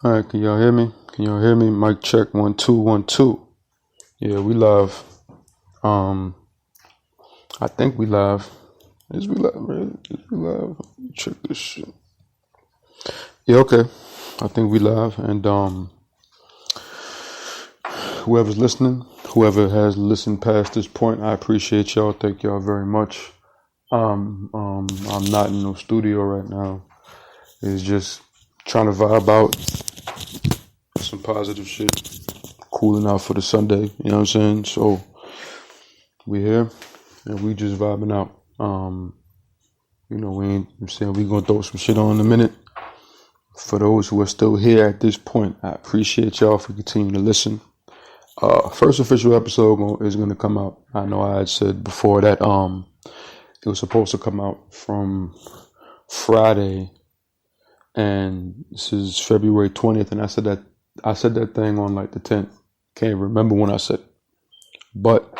All right, can y'all hear me? Can y'all hear me? Mic check 1 2 1 2. Yeah, we live. I think we live. Is we live? Really? Is we live? Check this shit. Yeah, okay. I think we live, and whoever's listening, whoever has listened past this point, I appreciate y'all. Thank y'all very much. I'm not in no studio right now. It's just trying to vibe out some positive shit, cooling out for the Sunday, you know what I'm saying? So we here and we just vibing out. We gonna throw some shit on in a minute. For those who are still here at this point, I appreciate y'all for continuing to listen. First official episode is gonna come out. I know I had said before that it was supposed to come out from Friday, and this is February 20th, and I said that thing on like the 10th. Can't remember when I said it. But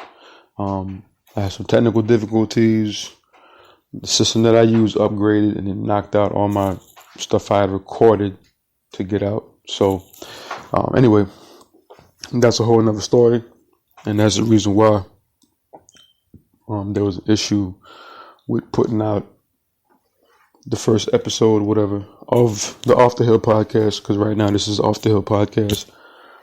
I had some technical difficulties. The system that I used upgraded and it knocked out all my stuff I had recorded to get out. So anyway, that's a whole nother story. And that's the reason why there was an issue with putting out the first episode, whatever, of the Off the Hill podcast, because right now this is Off the Hill podcast.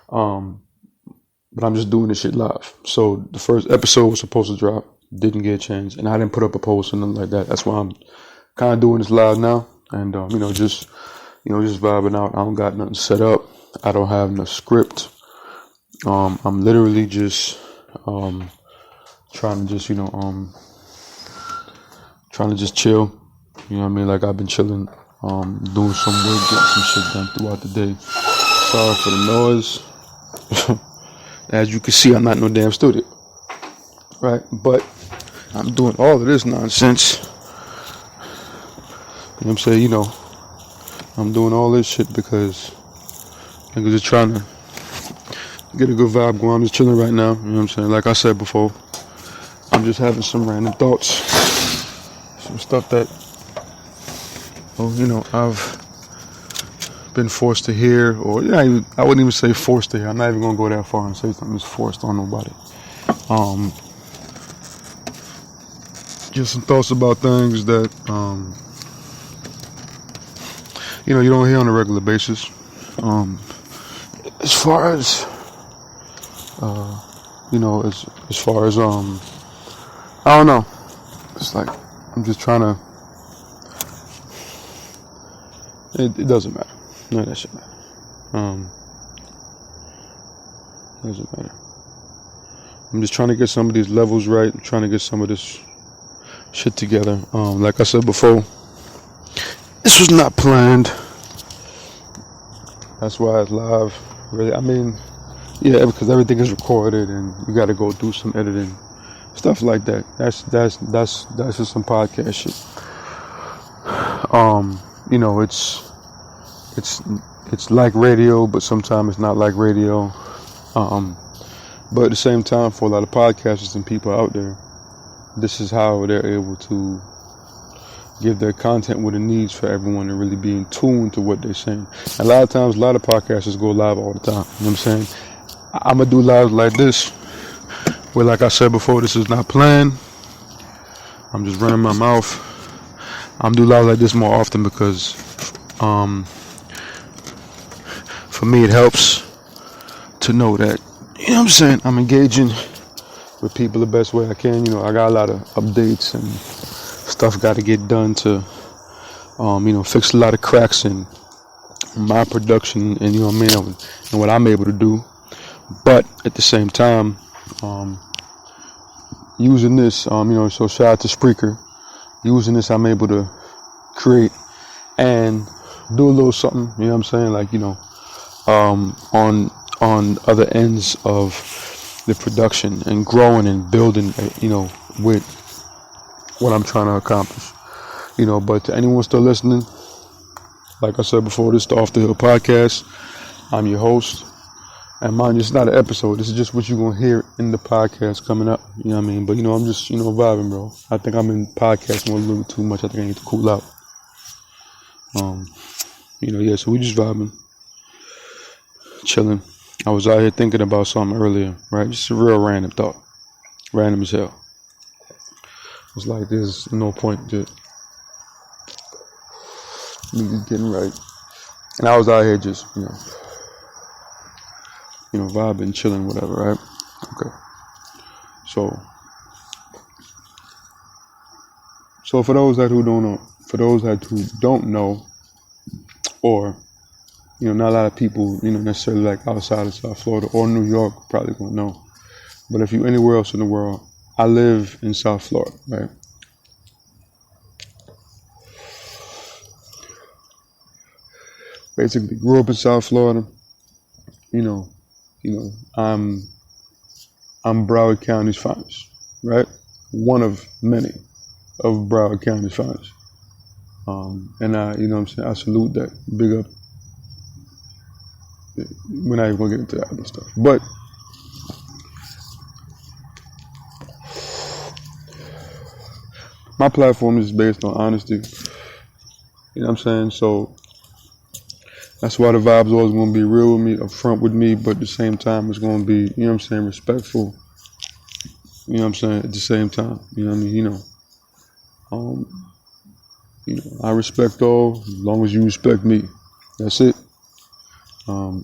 But I'm just doing this shit live. So the first episode was supposed to drop, didn't get a chance, and I didn't put up a post or nothing like that. That's why I'm kind of doing this live now, and just vibing out. I don't got nothing set up. I don't have no script. I'm literally just trying to just chill. You know what I mean? Like I've been chilling, doing some work, getting some shit done throughout the day. Sorry for the noise. As you can see, I'm not in no damn studio, right? But I'm doing all of this nonsense. You know what I'm saying? I'm doing all this shit because I'm just trying to get a good vibe going. I'm just chilling right now. You know what I'm saying? Like I said before, I'm just having some random thoughts, some stuff that, I've been forced to hear, or I wouldn't even say forced to hear. I'm not even gonna go that far and say something that's forced on nobody. Just some thoughts about things that you don't hear on a regular basis. As far as I don't know. It's like I'm just trying to. It doesn't matter. No, that shit matter. Doesn't matter. I'm just trying to get some of these levels right. I'm trying to get some of this shit together. Like I said before, this was not planned. That's why it's live. Really, I mean, yeah, because everything is recorded and you got to go do some editing, stuff like that. That's just some podcast shit. It's like radio, but sometimes it's not like radio. But at the same time, for a lot of podcasters and people out there, this is how they're able to give their content what it needs for everyone to really be in tune to what they're saying. And a lot of times, a lot of podcasters go live all the time. You know what I'm saying? I'm going to do lives like this, where, like I said before, this is not planned. I'm just running my mouth. I'm do lives like this more often because, for me, it helps to know that, you know what I'm saying, I'm engaging with people the best way I can. I got a lot of updates and stuff got to get done to, fix a lot of cracks in my production and, and what I'm able to do. But at the same time, using this, so shout out to Spreaker. Using this, I'm able to create and do a little something, you know what I'm saying? Like, on other ends of the production and growing and building, with what I'm trying to accomplish. But to anyone still listening, like I said before, this is the Off the Hill podcast. I'm your host. And mind you, it's not an episode. This is just what you're going to hear in the podcast coming up. You know what I mean? But, I'm just, vibing, bro. I think I'm in podcast mode a little bit too much. I think I need to cool out. So we just vibing. chilling. I was out here thinking about something earlier, right? Just a real random thought. Random as hell. It's like there's no point to me getting right. And I was out here just, vibing, chilling, whatever, right? Okay. So for those who don't know, or not a lot of people, necessarily like outside of South Florida or New York probably won't know. But if you're anywhere else in the world, I live in South Florida, right? Basically grew up in South Florida. I'm Broward County's finest, right? One of many of Broward County's finest. And I, I salute that. Big up. We're not even gonna get into that other stuff. But my platform is based on honesty. So that's why the vibe's always gonna be real with me, upfront with me, but at the same time it's gonna be, respectful. At the same time. I respect all as long as you respect me. That's it. All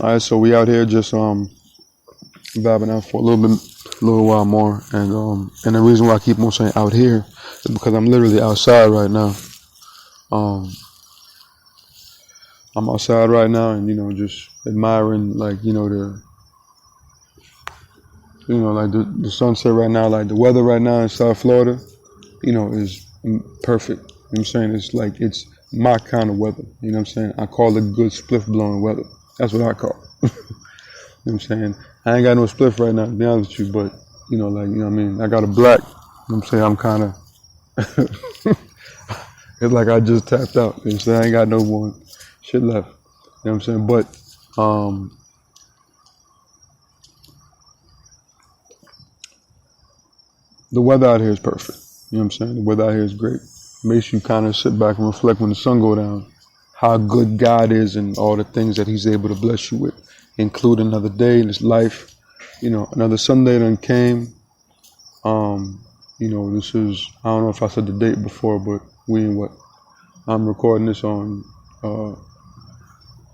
right, so we out here just vibing out for a little while more, and the reason why I keep on saying out here is because I'm literally outside right now. I'm outside right now, and just admiring the sunset right now, like the weather right now in South Florida, is perfect. It's like it's my kind of weather. I call it good spliff blowing weather. That's what I call it. I ain't got no spliff right now, to be honest with you, but I got a black. I'm kind of it's like I just tapped out. I ain't got no more shit left. But the weather out here is perfect. The weather out here is great. Makes you kind of sit back and reflect when the sun go down, how good God is and all the things that he's able to bless you with, include another day in his life. Another Sunday done came. This is, I don't know if I said the date before, but I'm recording this on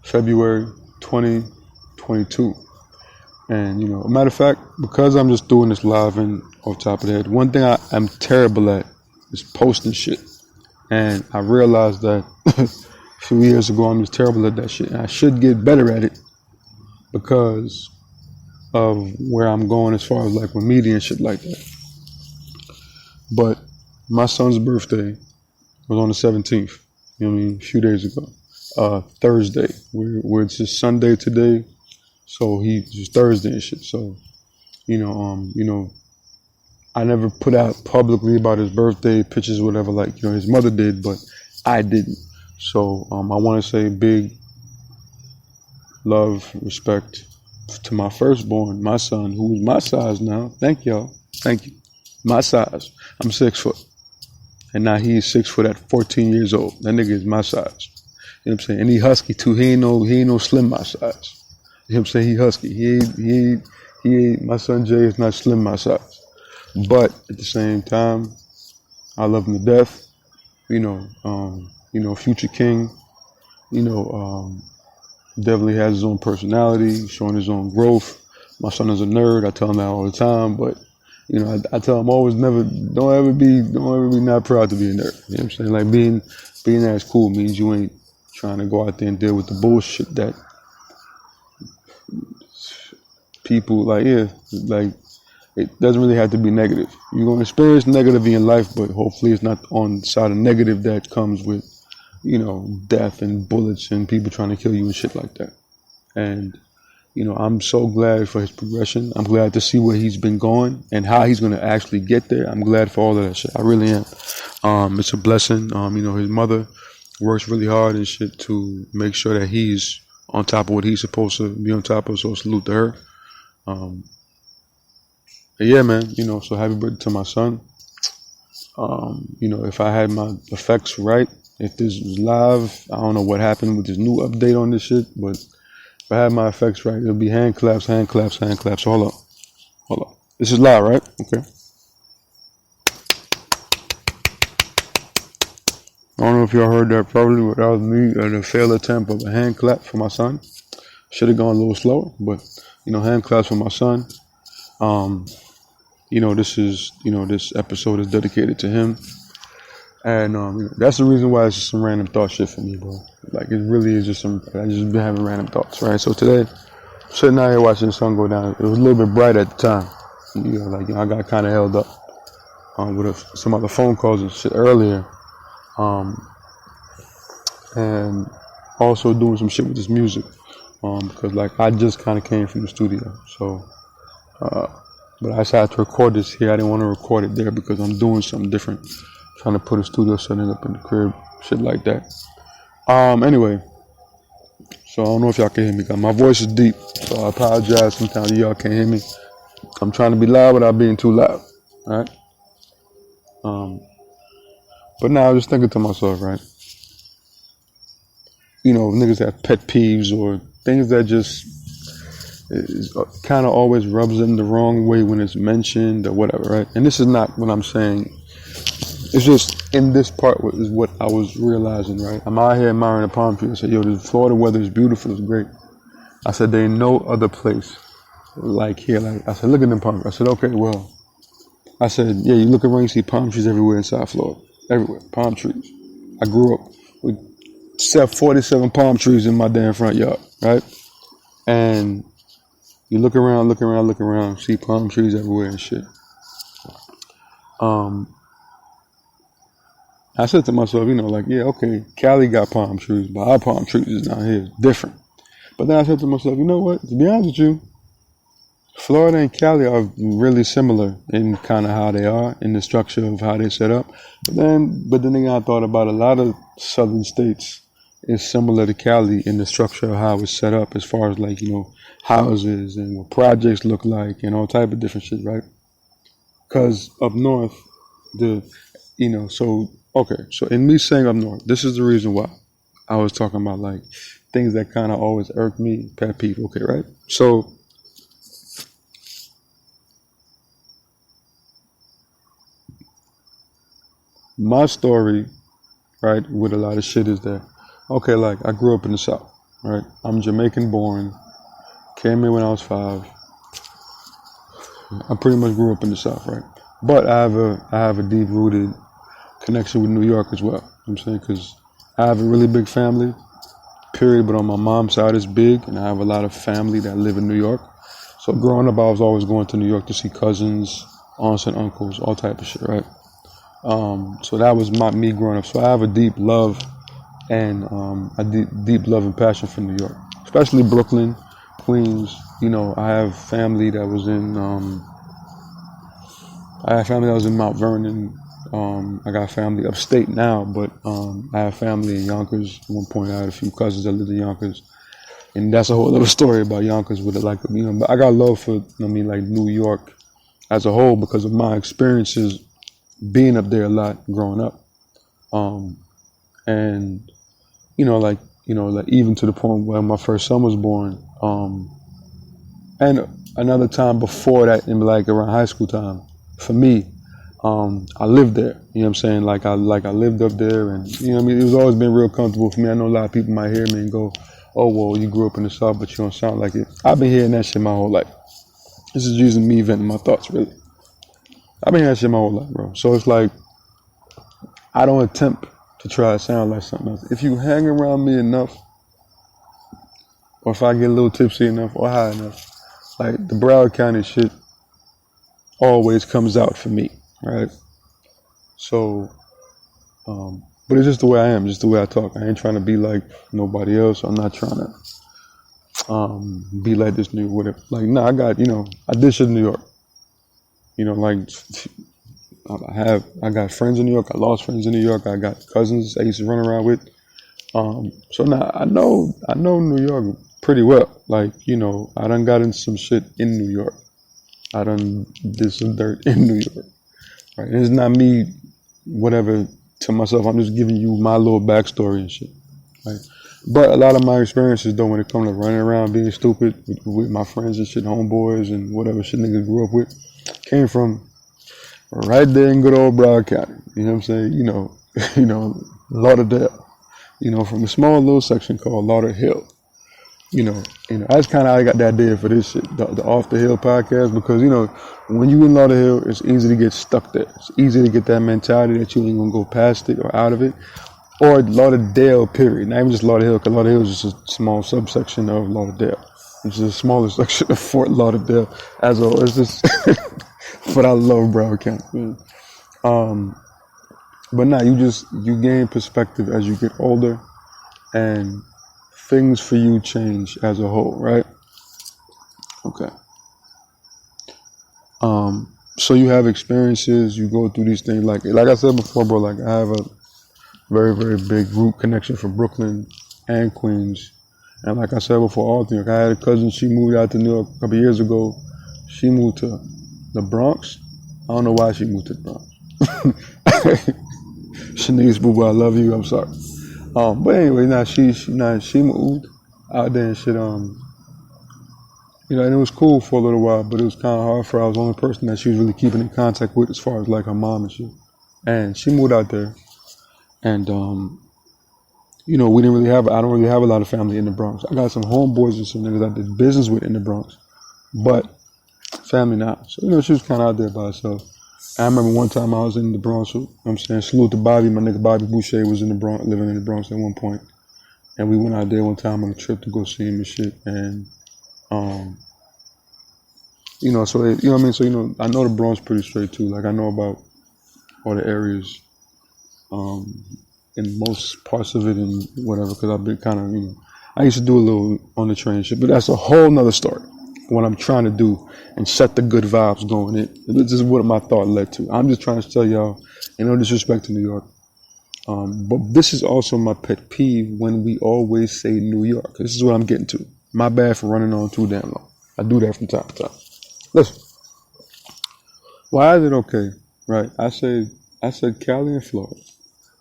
February 2022. And, a matter of fact, because I'm just doing this live and off top of the head, one thing I'm terrible at is posting shit. And I realized that a few years ago, I'm just terrible at that shit. And I should get better at it because of where I'm going as far as like with media and shit like that. But my son's birthday was on the 17th, a few days ago. Thursday. It's just Sunday today. So it's Thursday and shit. So, I never put out publicly about his birthday pictures, whatever, like, his mother did, but I didn't. So, I want to say big love, respect to my firstborn, my son, who is my size now. Thank y'all. Thank you. My size. I'm 6 foot. And now he's 6 foot at 14 years old. That nigga is my size. And he husky too. He ain't no slim my size. He husky. He ain't, my son Jay is not slim my size. But at the same time, I love him to death. Future king, definitely has his own personality, showing his own growth. My son is a nerd. I tell him that all the time, but I tell him always don't ever be not proud to be a nerd. Like being that is cool means you ain't trying to go out there and deal with the bullshit that people it doesn't really have to be negative. You're going to experience negative in your life, but hopefully it's not on the side of negative that comes with, death and bullets and people trying to kill you and shit like that. And, I'm so glad for his progression. I'm glad to see where he's been going and how he's going to actually get there. I'm glad for all of that shit. I really am. It's a blessing. His mother works really hard and shit to make sure that he's on top of what he's supposed to be on top of. So salute to her. Yeah, man, so happy birthday to my son. If I had my effects right, if this was live, I don't know what happened with this new update on this shit, but if I had my effects right, it'll be hand claps, hand claps, hand claps. So hold up. This is live, right? Okay. I don't know if y'all heard that probably, but that was me at a failed attempt of a hand clap for my son. Should have gone a little slower, but hand claps for my son. This episode is dedicated to him. And that's the reason why it's just some random thought shit for me, bro. Like, it really is just I just been having random thoughts, right? So today, sitting out here watching the sun go down. It was a little bit bright at the time. I got kind of held up with some other phone calls and shit earlier. And also doing some shit with this music. Because, I just kind of came from the studio. So, but I decided to record this here. I didn't want to record it there because I'm doing something different. Trying to put a studio setting up in the crib, shit like that. Anyway, so I don't know if y'all can hear me. Cause my voice is deep, so I apologize. Sometimes y'all can't hear me. I'm trying to be loud without being too loud, right? But now I was just thinking to myself, right? Niggas have pet peeves or things that just kind of always rubs them the wrong way when it's mentioned or whatever, right? And this is not what I'm saying. It's just in this part is what I was realizing, right? I'm out here admiring a palm tree. I said, the Florida weather is beautiful. It's great. I said, there ain't no other place like here. I said, look at them palm trees. I said, okay, well. I said, yeah, you look around, you see palm trees everywhere in South Florida. Everywhere. Palm trees. I grew up with 47 palm trees in my damn front yard, right? And you look around, see palm trees everywhere and shit. I said to myself, okay, Cali got palm trees, but our palm trees is down here different. But then I said to myself, you know what? To be honest with you, Florida and Cali are really similar in kind of how they are, in the structure of how they're set up. But then again, I thought about a lot of southern states is similar to Cali in the structure of how it's set up as far as houses and what projects look like and all type of different shit, right? Because up north, so in me saying up north, this is the reason why I was talking about things that kind of always irk me, pet peeve, okay, right? So my story, right, with a lot of shit is that, okay, I grew up in the South, right? I'm Jamaican born, came here when I was 5. I pretty much grew up in the South, right? But I have a deep rooted connection with New York as well. I'm saying, because I have a really big family, period. But on my mom's side, it's big, and I have a lot of family that live in New York. So growing up, I was always going to New York to see cousins, aunts and uncles, all type of shit, right? So that was me growing up. So I have a deep love and deep love and passion for New York, especially Brooklyn, Queens. I have family that was in Mount Vernon. I got family upstate now, but I have family in Yonkers. At one point, I had a few cousins that lived in Yonkers, and that's a whole other story about Yonkers with it. But I got love for New York as a whole because of my experiences being up there a lot growing up, and even to the point where my first son was born, and another time before that, in around high school time, for me. I lived there, you know what I'm saying? I lived up there, and it was always been real comfortable for me. I know a lot of people might hear me and go, oh, well, you grew up in the South, but you don't sound like it. I've been hearing that shit my whole life. This is using me venting my thoughts, really. I've been hearing that shit my whole life, bro. So it's I don't attempt to try to sound like something else. If you hang around me enough, or if I get a little tipsy enough or high enough, the Broward County shit always comes out for me. Right. So, but it's just the way I am, just the way I talk. I ain't trying to be like nobody else. I'm not trying to be like this new whatever. I got, I did shit in New York. I got friends in New York. I lost friends in New York. I got cousins I used to run around with. So now I know New York pretty well. I done got into some shit in New York. I done did some dirt in New York. Right. And it's not me whatever to myself. I'm just giving you my little backstory and shit. Right? But a lot of my experiences, though, when it comes to running around being stupid with my friends and shit, homeboys and whatever shit niggas grew up with, came from right there in good old Broward County. You know what I'm saying? Lauderdale. From a small little section called Lauderhill. That's kind of how I got the idea for this shit, the Off the Hill podcast, because, when you in Lauderhill, it's easy to get stuck there. It's easy to get that mentality that you ain't gonna go past it or out of it. Or Lauderdale, period. Not even just Lauderhill, because Lauderhill is just a small subsection of Lauderdale. It's just a smaller section of Fort Lauderdale. It's just, but I love Broward County. But nah, you gain perspective as you get older, and things for you change as a whole, right? Okay. So you have experiences, you go through these things, like I said before, bro, like I have a very, very big root connection from Brooklyn and Queens. And like I said before, all things, like I had a cousin, she moved out to New York a couple years ago. She moved to the Bronx. I don't know why she moved to the Bronx. Shanice, boo boo, I love you, I'm sorry. But anyway, she moved out there and shit, and it was cool for a little while, but it was kind of hard for her. I was the only person that she was really keeping in contact with as far as like her mom and shit. And she moved out there. And, I don't really have a lot of family in the Bronx. I got some homeboys and some niggas I did business with in the Bronx, but family not. So, she was kind of out there by herself. I remember one time I was in the Bronx, salute to Bobby. My nigga Bobby Boucher was in the Bronx, living in the Bronx at one point. And we went out there one time on a trip to go see him and shit. And, I know the Bronx pretty straight too. Like I know about all the areas, in most parts of it and whatever, because I've been kind of, I used to do a little on the train shit, but that's a whole nother story. What I'm trying to do and set the good vibes going in. This is what my thought led to. I'm just trying to tell y'all, no disrespect to New York, but this is also my pet peeve when we always say New York. This is what I'm getting to. My bad for running on too damn long. I do that from time to time. Listen, why is it okay, right? I said Cali and Florida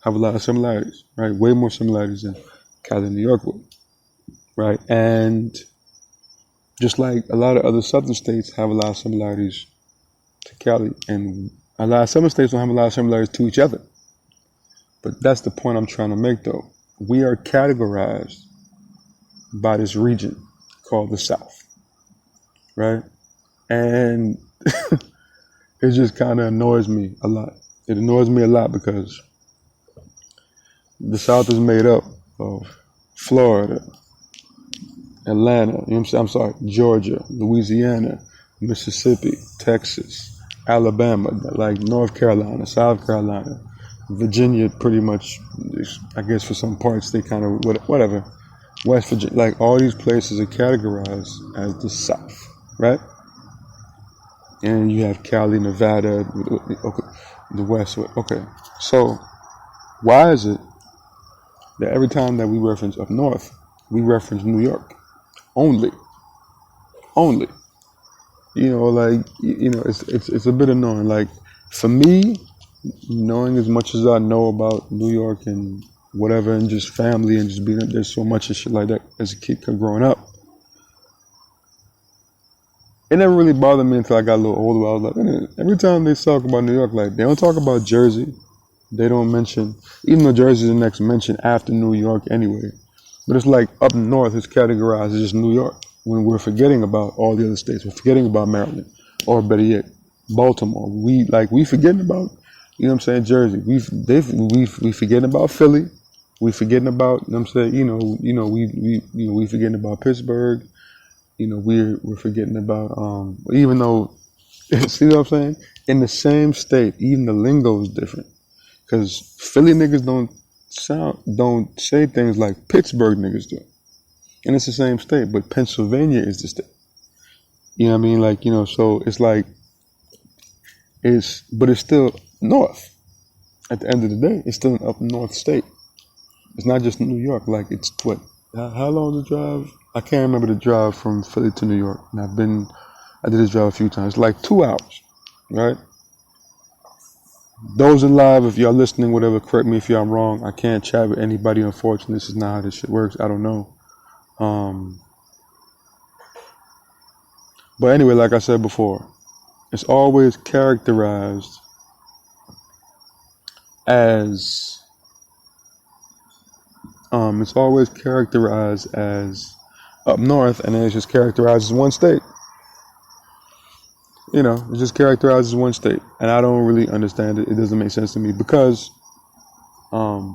have a lot of similarities, right? Way more similarities than Cali and New York would, right? And just like a lot of other southern states have a lot of similarities to Cali, and a lot of southern states don't have a lot of similarities to each other. But that's the point I'm trying to make, though. We are categorized by this region called the South, right? And it just kind of annoys me a lot. It annoys me a lot because the South is made up of Florida, Atlanta, Georgia, Louisiana, Mississippi, Texas, Alabama, like North Carolina, South Carolina, Virginia, pretty much, I guess for some parts they kind of, whatever, West Virginia, like all these places are categorized as the South, right? And you have Cali, Nevada, okay, the West, okay. So why is it that every time that we reference up north, we reference New York? Only. It's a bit annoying. Like, for me, knowing as much as I know about New York and whatever, and just family and just being up there so much and shit like that as a kid growing up, it never really bothered me until I got a little older. I was like, every time they talk about New York, like, they don't talk about Jersey. They don't mention, even though Jersey is the next mention after New York anyway. But it's like up north, it's categorized as just New York. When we're forgetting about all the other states, we're forgetting about Maryland, or better yet, Baltimore. We forgetting about, Jersey. We forgetting about Philly. We forgetting about, we forgetting about Pittsburgh. We're forgetting about, even though, see what I'm saying? In the same state, even the lingo is different. Because Philly niggas don't say things like Pittsburgh niggas do. And it's the same state, but Pennsylvania is the state. You know what I mean? Like, so it's like, but it's still north. At the end of the day, it's still an up north state. It's not just New York. Like, it's what? How long is the drive? I can't remember the drive from Philly to New York. And I did this drive a few times. It's like 2 hours, right? Those in live, if y'all listening, whatever, correct me if y'all wrong. I can't chat with anybody, unfortunately. This is not how this shit works. I don't know. But anyway, like I said before, it's always characterized as up north, and then it's just characterized as one state. It's just characterized as one state, and I don't really understand it. It doesn't make sense to me because, I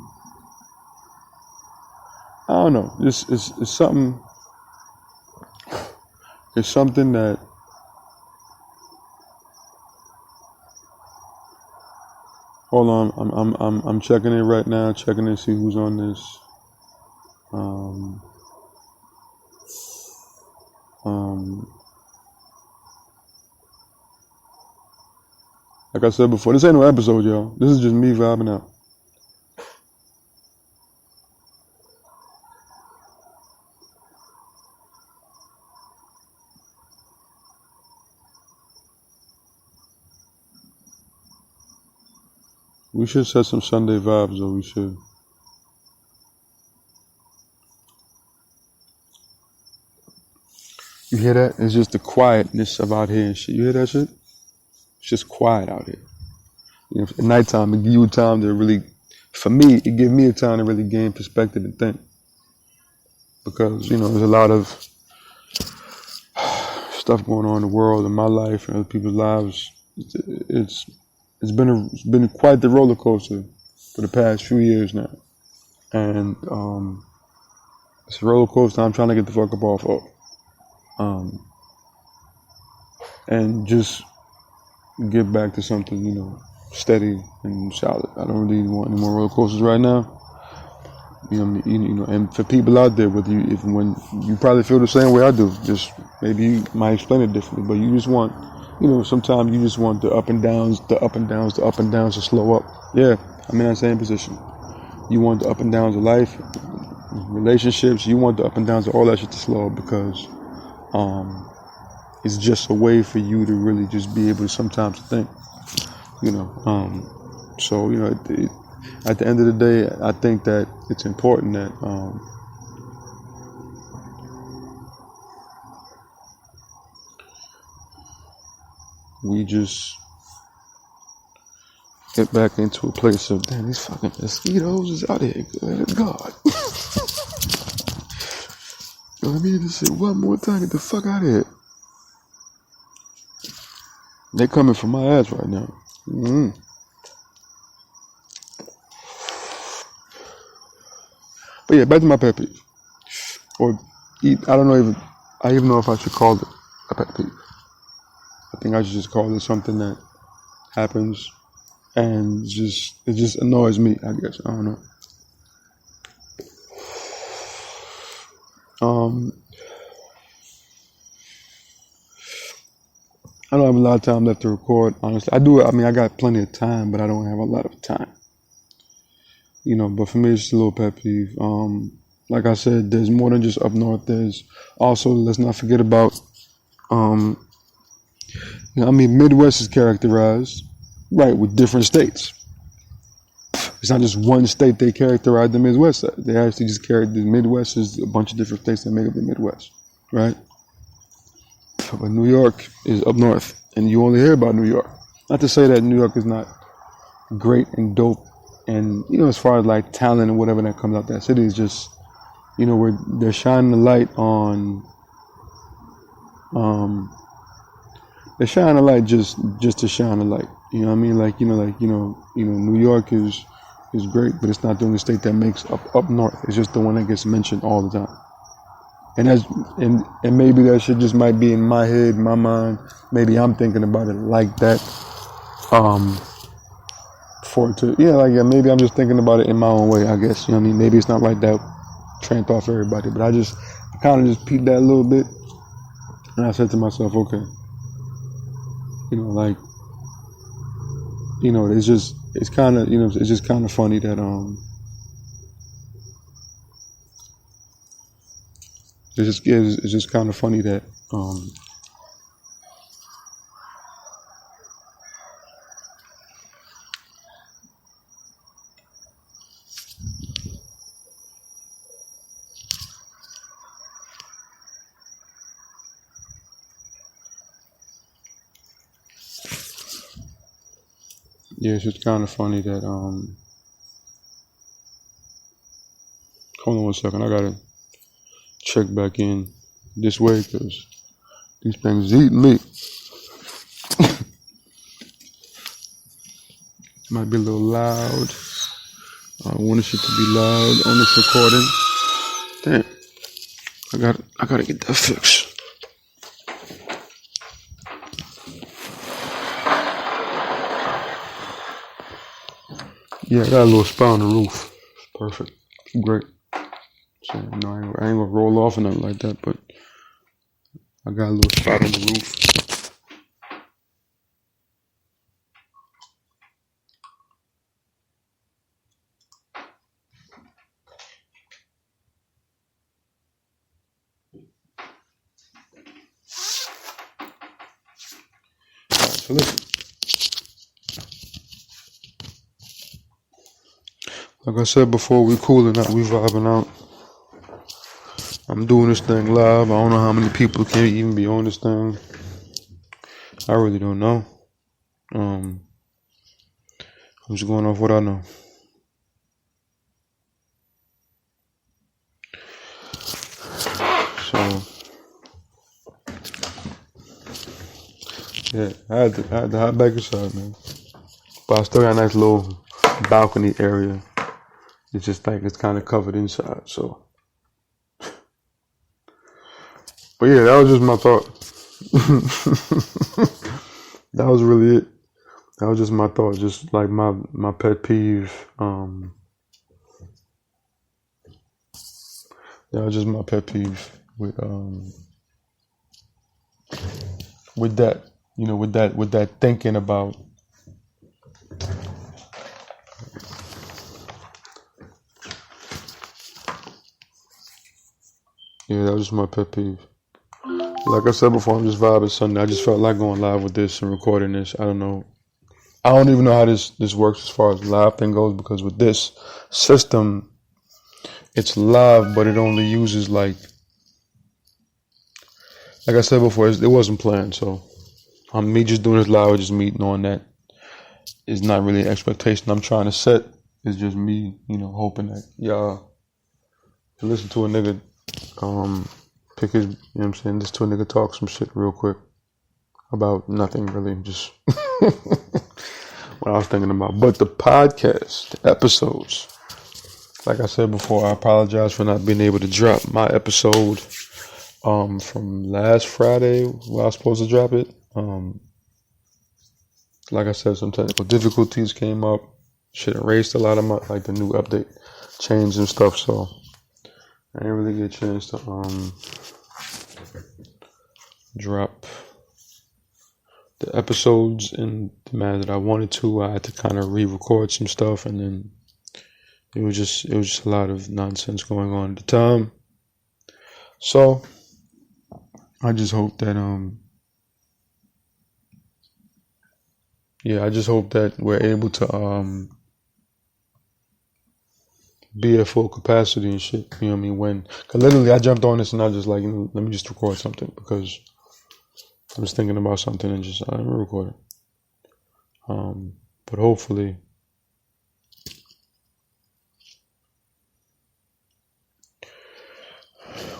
don't know. It's something. It's something that hold on. I'm checking it right now. Checking to see who's on this. Like I said before, this ain't no episode, y'all. This is just me vibing out. We should set some Sunday vibes, though. We should. You hear that? It's just the quietness of out here and shit. You hear that shit? It's just quiet out here. At nighttime, it gives you time to really, for me, it gives me a time to really gain perspective and think. Because, there's a lot of stuff going on in the world, in my life, and other people's lives. It's been quite the roller coaster for the past few years now. And it's a roller coaster I'm trying to get the fuck up off of. And just get back to something, steady and solid. I don't really want any more roller coasters right now. And for people out there, when you probably feel the same way I do, just maybe you might explain it differently, but you just want, sometimes you just want the up and downs to slow up. Yeah, I'm in that same position. You want the up and downs of life, relationships. You want the up and downs of all that shit to slow up because it's just a way for you to really just be able to sometimes think, So, at the end of the day, I think that it's important that we just get back into a place of, damn, these fucking mosquitoes is out here. Good God. Let me just say one more time, get the fuck out of here. They coming for my ass right now. Mm-hmm. But yeah, back to my pet peeve. Or, I don't know even know if I should call it a pet peeve. I think I should just call it something that happens and it just annoys me, I guess. I don't know. I don't have a lot of time left to record, honestly. I got plenty of time, but I don't have a lot of time. But for me, it's just a little pet peeve. Like I said, there's more than just up north. There's also, let's not forget about, Midwest is characterized, right, with different states. It's not just one state they characterize the Midwest as. They actually just the Midwest is a bunch of different states that make up the Midwest, right? But New York is up north, and you only hear about New York. Not to say that New York is not great and dope, and as far as like talent and whatever that comes out that city is just, where they're shining the light on. They're shining a light just to shine a light. You know what I mean? New York is great, but it's not the only state that makes up north. It's just the one that gets mentioned all the time. And maybe that shit just might be in my head, my mind. Maybe I'm thinking about it like that. Maybe I'm just thinking about it in my own way, I guess. You know what I mean? Maybe it's not like that train thought for everybody, but I kind of just peeped that a little bit. And I said to myself, okay, it's just kind of funny that, it's just kind of funny that, Yeah, it's just kind of funny that hold on one second, I gotta check back in this way because these things eating me. Might be a little loud. I wanted it to be loud on this recording. Damn, I gotta get that fixed. Yeah, I got a little spot on the roof. Perfect. Great. So, I ain't gonna roll off or nothing like that, but I got a little spot on the roof. Alright, so listen. Like I said before, we cooling out, we vibing out. I'm doing this thing live. I don't know how many people can even be on this thing. I really don't know. I'm just going off what I know. So, yeah, I had to hop back inside, man. But I still got a nice little balcony area. It's just like it's kind of covered inside, so. But yeah, that was just my thought. That was really it. That was just my thought, just like my pet peeve. That was just my pet peeve with that, with that thinking about yeah, that was just my pet peeve. Like I said before, I'm just vibing Sunday. I just felt like going live with this and recording this. I don't know. I don't even know how this works as far as the live thing goes, because with this system, it's live, but it only uses like I said before, it wasn't planned. So me just doing this live, just me knowing that is not really an expectation I'm trying to set. It's just me, hoping that y'all listen to a nigga pick his, listen to a nigga talk some shit real quick about nothing really, just what I was thinking about. But the podcast, the episodes, like I said before, I apologize for not being able to drop my episode from last Friday when I was supposed to drop it. Like I said, some technical difficulties came up. Shit erased a lot of my, like the new update change and stuff, so I didn't really get a chance to drop the episodes in the manner that I wanted to. I had to kind of re-record some stuff, and then it was just a lot of nonsense going on at the time. So I just hope that I just hope that we're able to be at full capacity and shit. You know what I mean? Cause literally I jumped on this and I just like, let me just record something because I was thinking about something and just I record it. But hopefully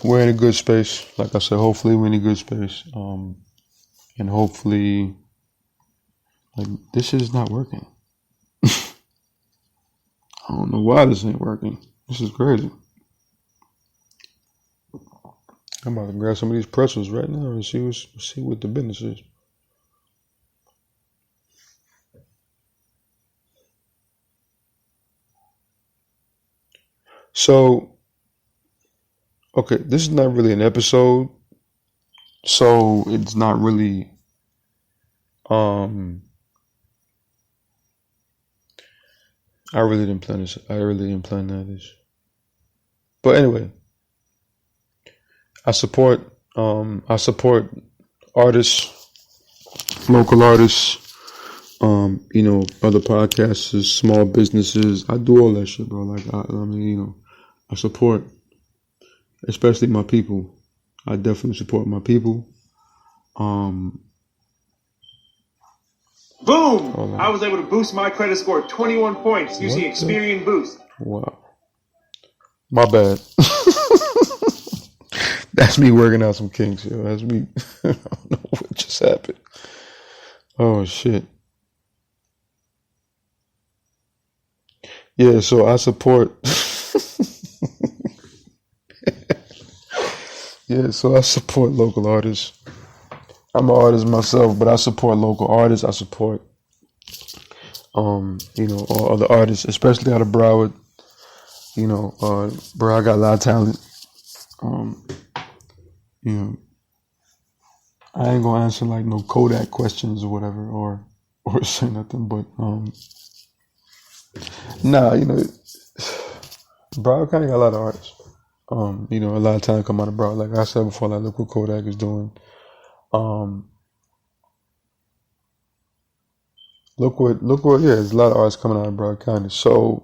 we're in a good space. Like I said, hopefully we're in a good space. And hopefully, like, this shit is not working. I don't know why this ain't working. This is crazy. I'm about to grab some of these pretzels right now and see what the business is. So, okay, this is not really an episode. So it's not really I really didn't plan this. This. But anyway, I support artists, local artists, other podcasters, small businesses. I do all that shit, bro. Like I support, especially my people. I definitely support my people. Boom! I was able to boost my credit score 21 points using Experian Boost. Wow. My bad. That's me working out some kinks, yo. That's me. I don't know what just happened. Oh, shit. Yeah, so I support. Yeah, so I support local artists. I'm an artist myself, but I support local artists. I support, all other artists, especially out of Broward. Broward got a lot of talent. You know, I ain't gonna answer like no Kodak questions or whatever, or say nothing. But Broward County got a lot of artists. A lot of talent come out of Broward. Like I said before, like look what Kodak is doing. Look what, there's a lot of artists coming out of Broward County. So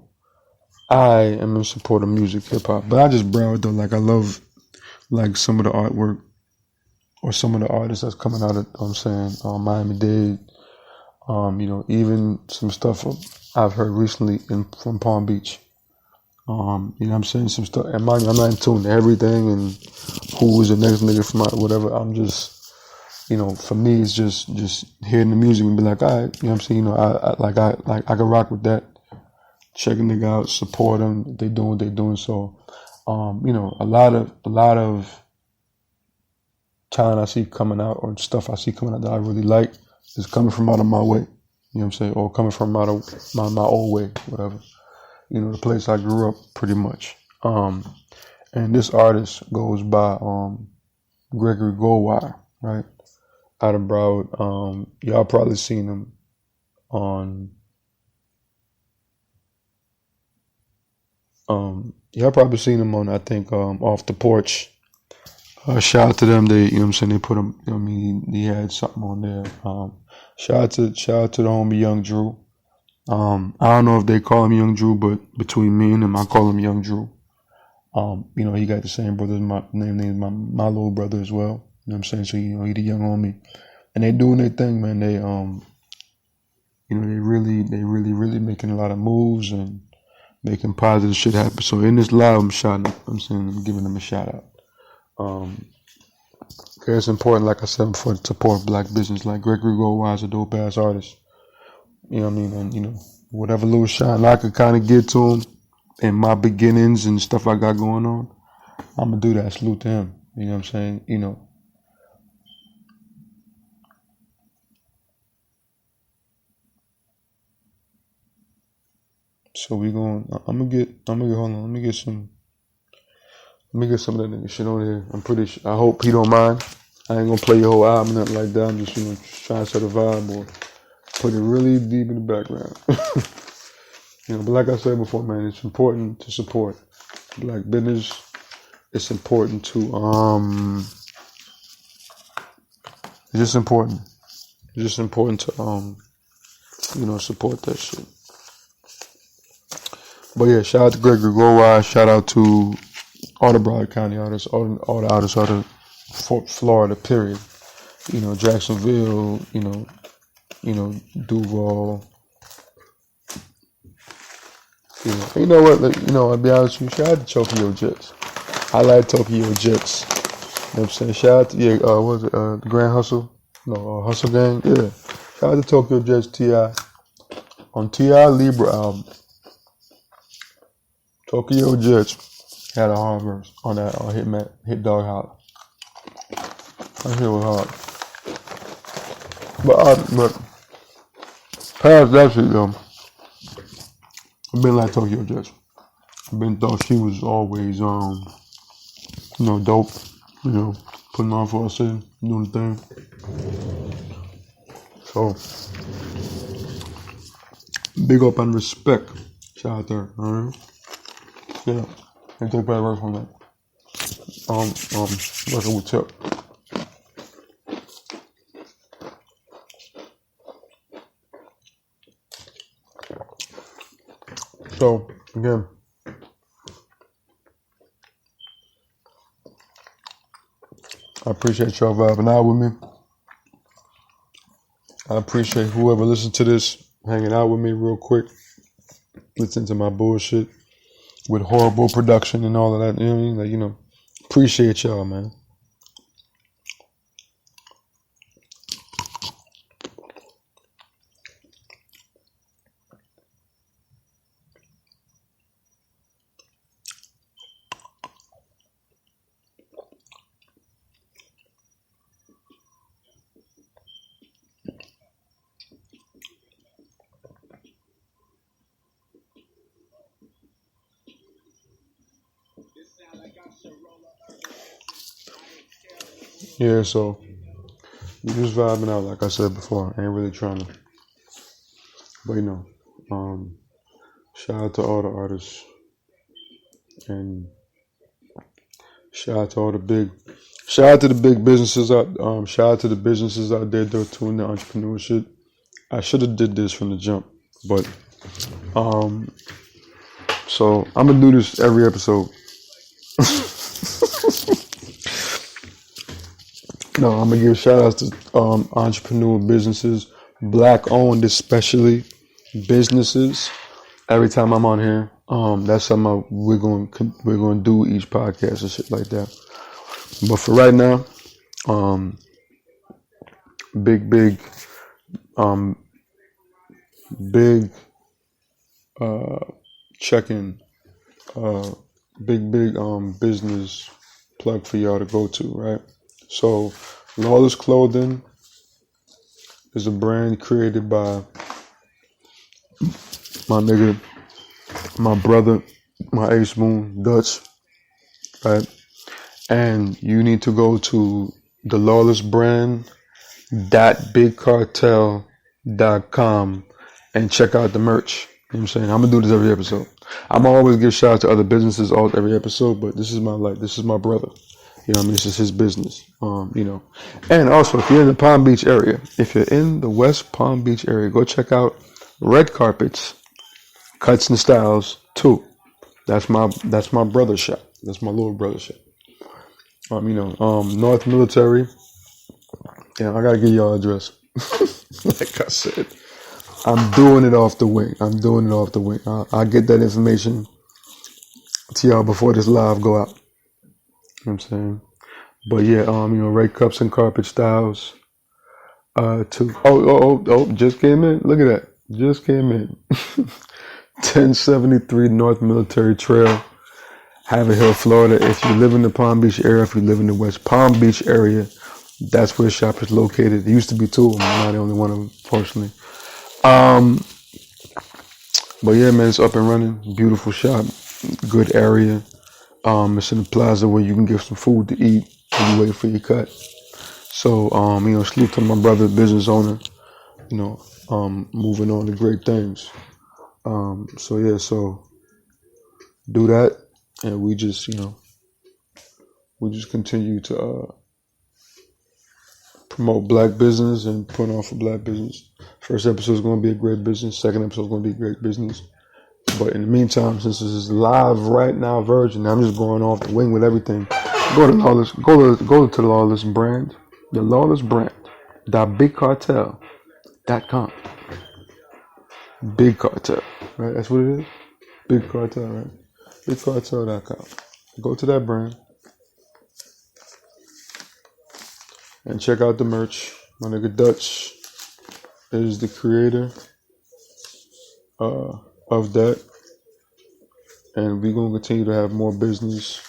I am in support of music, hip hop. But I just Broward though. Like I love like some of the artwork or some of the artists that's coming out of Miami-Dade. Even some stuff I've heard recently from Palm Beach. I'm saying some stuff. And mind you, I'm not in tune to everything and who is the next nigga from whatever. I'm just, for me, it's just hearing the music and be like, all right, I'm saying, I can rock with that. Check a nigga out, support them. They doing what they doing. So, a lot of talent I see coming out or stuff I see coming out that I really like is coming from out of my way. You know what I'm saying? Or coming from out of my old way, whatever. The place I grew up pretty much. And this artist goes by Gregory Goldwire, right? Out of Broward. Y'all probably seen him on I think Off the Porch. Shout out to them. They they put him, he had something on there. Shout out to the homie Young Drew. I don't know if they call him Young Drew, but between me and him, I call him Young Drew. He got the same brother as my little brother as well. You know what I'm saying? So, he the young homie. And they doing their thing, man. They, they really making a lot of moves and making positive shit happen. So in this live, I'm giving them a shout out. It's important, like I said before, to support black business. Like Gregory Goldwire is a dope ass artist. You know what I mean? And, whatever little shine I could kind of get to him in my beginnings and stuff I got going on, I'm going to do that. Salute to him. You know what I'm saying? So I'm going to get some of that nigga shit on there. I hope he don't mind. I ain't going to play your whole album, nothing like that. I'm just, trying to set a vibe or put it really deep in the background. But like I said before, man, it's important to support black business. It's important to it's just important. It's just important to support that shit. But yeah, shout out to Gregory Goldwire. Shout out to all the Broward County artists, all the artists out of Florida, period. Jacksonville, Duval. You know what? I'll be honest with you. Shout out to Tokyo Jets. I like Tokyo Jets. You know what I'm saying? Shout out to the Grand Hustle? No, Hustle Gang. Yeah. Shout out to Tokyo Jets. T.I. on T.I. Libra album. Tokyo Jets had a hard verse on that Hit Dog Holler. That shit was hard. But past that shit though, I've been like Tokyo Jets. Thought she was always dope. Putting on for us, doing the thing. So big up and respect. Shout out there. Alright. Yeah. And take bad work from that. Working with Tip. So again, I appreciate y'all vibing out with me. I appreciate whoever listened to this, hanging out with me real quick, listening to my bullshit with horrible production and all of that. You know what I mean? Like, appreciate y'all, man. Yeah, so we just vibing out, like I said before. I ain't really trying to, but shout out to all the artists and shout out to all the big, shout out to the big businesses out. Shout out to the businesses out there that are doing the entrepreneurship. I should have did this from the jump, but so I'm gonna do this every episode. No, I'm gonna give shout outs to entrepreneur businesses, black owned especially businesses. Every time I'm on here, that's something we're gonna do each podcast and shit like that. But for right now, big check-in, big business plug for y'all to go to, right? So, Lawless Clothing is a brand created by my nigga, my brother, my ace moon, Dutch, right? And you need to go to the Lawless brand.bigcartel.com and check out the merch. You know what I'm saying? I'm gonna do this every episode. I'm gonna always give shout out to other businesses every episode, but this is my brother. You know what I mean? This is his business. And also, if you're in the Palm Beach area, if you're in the West Palm Beach area, go check out Red Carpets, Cuts and Styles 2. That's my brother's shop. That's my little brother's shop. North Military. Yeah, I gotta give y'all address. Like I said, I'm doing it off the wing. I'll get that information to y'all before this live go out. You know what I'm saying? But yeah, Red Cups and Carpet Styles. Two. Oh, just came in. Look at that. Just came in. 1073 North Military Trail, Haverhill, Hill, Florida. If you live in the Palm Beach area, if you live in the West Palm Beach area, that's where the shop is located. There used to be two of them. I'm not the only one of them, fortunately. But yeah, man, it's up and running. Beautiful shop. Good area. It's in the plaza where you can get some food to eat while you wait for your cut. So, salute to my brother, business owner, moving on to great things. So do that. And we just continue to promote black business and put on for black business. First episode is going to be a great business. Second episode is going to be a great business. But in the meantime, since this is live right now, Virgin, I'm just going off the wing with everything. Go to the Lawless brand, the Lawless brand.bigcartel.com. Big Cartel, right? That's what it is. Big Cartel, right? BigCartel.com. Go to that brand and check out the merch. My nigga Dutch is the creator of that, and we're gonna continue to have more business,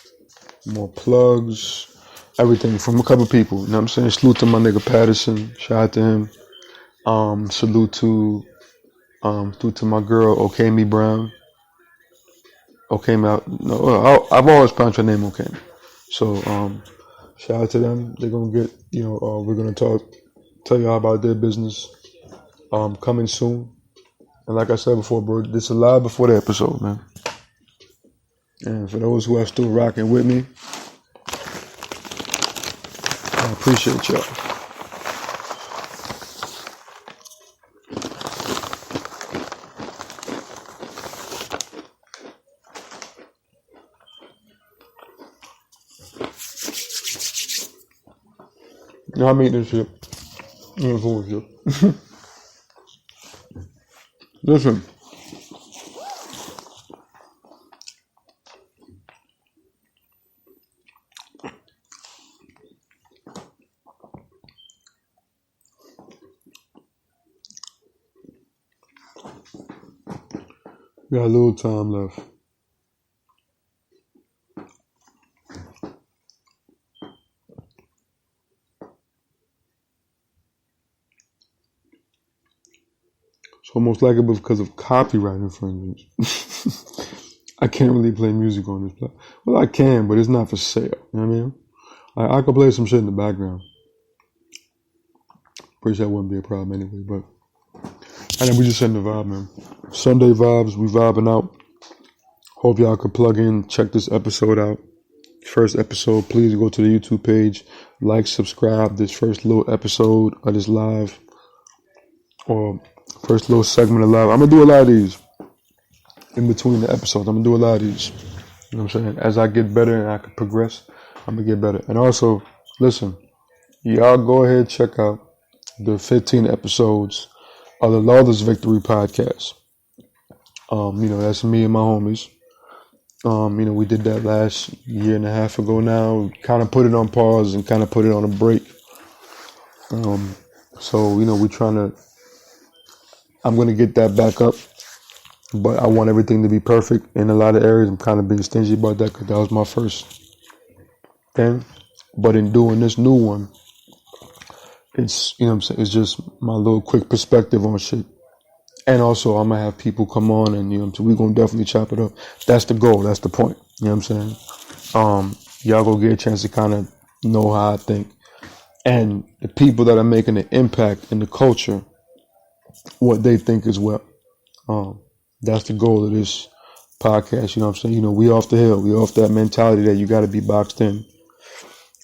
more plugs, everything from a couple people. You know what I'm saying? Salute to my nigga Patterson. Shout out to him. Salute to my girl Okami Brown. Okami out. No, I've always pronounced her name Okami. So shout out to them. They're gonna get we're gonna tell y'all about their business coming soon. And like I said before, bro, this is live before the episode, man. And for those who are still rocking with me, I appreciate y'all. I mean this shit. I'm cool with you. Listen. We got a little time left. It's almost like it was because of copyright infringements. I can't really play music on this platform. Well, I can, but it's not for sale. You know what I mean? I could play some shit in the background. Pretty sure that wouldn't be a problem anyway, but and then we just setting the vibe, man. Sunday vibes, we vibing out. Hope y'all could plug in, check this episode out. First episode, please go to the YouTube page, like, subscribe. This first little episode of this live, or first little segment of live. I'm gonna do a lot of these in between the episodes. I'm gonna do a lot of these. You know what I'm saying? As I get better and I can progress, I'm gonna get better. And also, listen, y'all go ahead, check out the 15 episodes of the Lawless Victory podcast. That's me and my homies. We did that last year and a half ago now. We kind of put it on pause and kind of put it on a break. We're trying to, I'm going to get that back up, but I want everything to be perfect in a lot of areas. I'm kind of being stingy about that because that was my first thing. But in doing this new one, it's, it's just my little quick perspective on shit. And also, I'm going to have people come on and, we're going to definitely chop it up. That's the goal. That's the point. You know what I'm saying? Y'all go get a chance to kind of know how I think. And the people that are making an impact in the culture, what they think as well. That's the goal of this podcast. You know what I'm saying? We off the hill. We off that mentality that you got to be boxed in.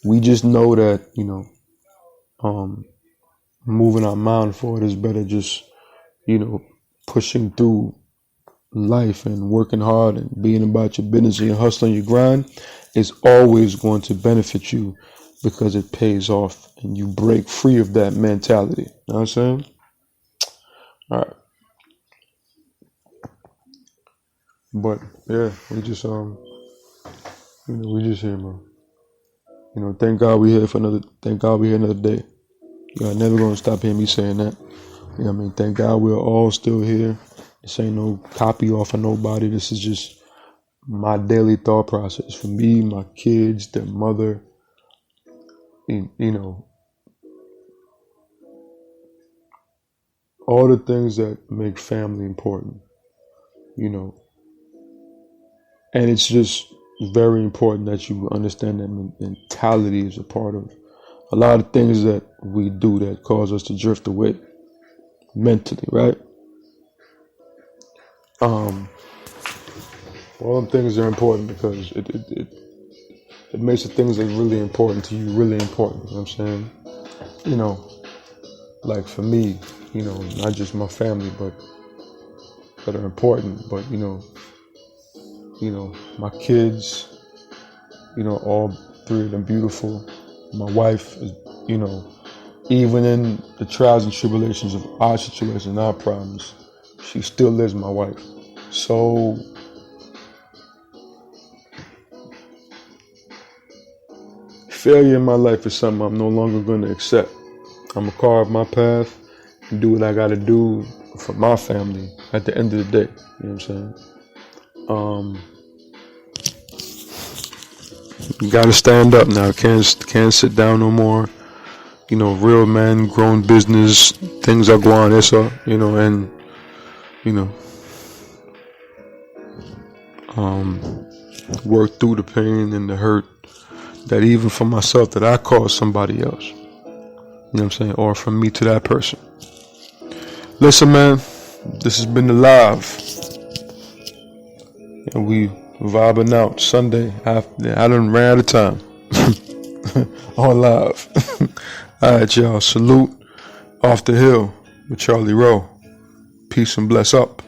We just know that, moving our mind forward is better just, pushing through life and working hard and being about your business and your hustle and your grind is always going to benefit you because it pays off and you break free of that mentality. You know what I'm saying? All right. But yeah, we just we just here, man. Thank God we here another day. Y'all never gonna stop hearing me saying that. You know what I mean? Thank God we're all still here. This ain't no copy off of nobody. This is just my daily thought process for me, my kids, their mother, all the things that make family important, and it's just very important that you understand that mentality is a part of a lot of things that we do that cause us to drift away mentally, right? All them things are important because it makes the things that's really important to you really important. You know what I'm saying? Like for me, not just my family, but that are important. But my kids, all three of them beautiful. My wife is, even in the trials and tribulations of our situation, our problems, she still is my wife. So failure in my life is something I'm no longer going to accept. I'm going to carve my path and do what I got to do for my family at the end of the day. You know what I'm saying? You got to stand up now. Can't sit down no more. Real men, grown business, things are going and work through the pain and the hurt that even for myself that I caused somebody else. You know what I'm saying? Or from me to that person. Listen, man, this has been the live. And we vibing out Sunday. I done ran out of time. On live. Alright, y'all. Salute. Off the hill with Charlie Rowe. Peace and bless up.